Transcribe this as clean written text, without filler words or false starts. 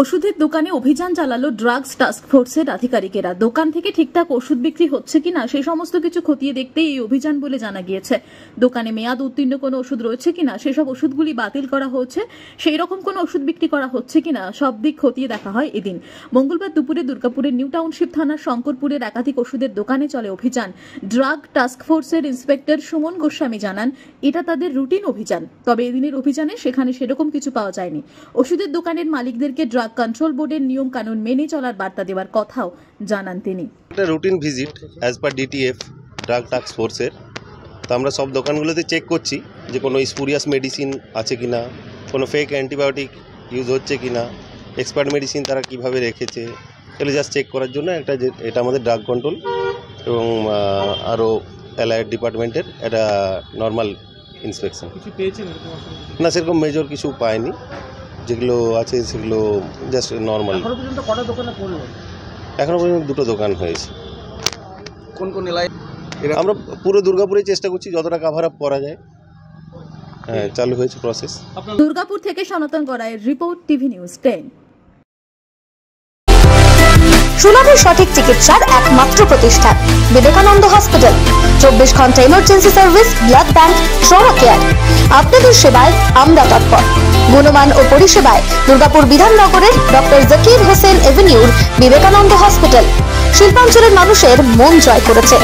ওষুধের দোকানে অভিযান চালালো ড্রাগস টাস্ক ফোর্সের আধিকারিকেরা। দোকান থেকে ঠিকঠাক ওষুধ বিক্রি হচ্ছে কিনা সেই সমস্ত কিছু খতিয়ে দেখতে এই অভিযান বলে জানা গিয়েছে। দোকানে মেয়াদ উত্তীর্ণ কোনো ওষুধ রয়েছে কিনা, সেসব ওষুধগুলি বাতিল করা হচ্ছে, সেই রকম কোনো ওষুধ বিক্রি করা হচ্ছে কিনা সব দিক খতিয়ে দেখা হয় এদিন। মঙ্গলবার দুপুরে দুর্গাপুরের নিউ টাউনশিপ থানার শঙ্করপুরের একাধিক ওষুধের দোকানে চলে অভিযান। ড্রাগ টাস্ক ফোর্সের ইন্সপেক্টর সুমন গোস্বামী জানান, এটা তাদের রুটিন অভিযান। তবে এদিনের অভিযানে সেখানে সেরকম কিছু পাওয়া যায়নি। ওষুধের দোকানের মালিকদেরকে ড্রাগ কন্ট্রোল বোর্ডের নিয়ম কানুন মেনে চলার বার্তা দেওয়ার কথাও জানান তিনি। একটা routine visit as per DTF drug task ফোর্সের। তো আমরা সব দোকানগুলোতে চেক করছি যে কোনো স্পুরিয়াস মেডিসিন আছে কিনা, কোনো ফেক অ্যান্টিবায়োটিক ইউজ হচ্ছে কিনা, এক্সপায়ার্ড মেডিসিন তারা কিভাবে রেখেছে, এগুলো জাস্ট চেক করার জন্য এটা আমাদের ড্রাগ কন্ট্রোল এবং আরও অ্যালায়েড ডিপার্টমেন্টের একটা নর্মাল ইন্সপেকশন। না, সেরকম মেজর কিছু পাইনি, যেগুলো আছে সেগুলো জাস্ট নর্মাল। এখনো পর্যন্ত দুটো দোকান হয়েছে। কোন কোন এলাকায়? আমরা পুরো দুর্গাপুরে চেষ্টা করছি যতটা কাভার আপ করা যায়। হ্যাঁ, চালু হয়েছে প্রসেস। দুর্গাপুর থেকে সনাতন গড়াইয়ের রিপোর্ট, টিভি নিউজ 10। সুলভ সঠিক চিকিৎসার একমাত্র প্রতিষ্ঠান বিবেকানন্দ হসপিটাল। 24 ঘন্টা emergency service, blood bank, trauma care. আপনাদের সেবায় আমরা তৎপর। গুণমান ও পরিষেবায় দুর্গাপুর বিধাননগরের ডক্টর জাকির হোসেন এভিনিউর বিবেকানন্দ হসপিটাল শিল্পাঞ্চলের মানুষের মন জয় করেছে।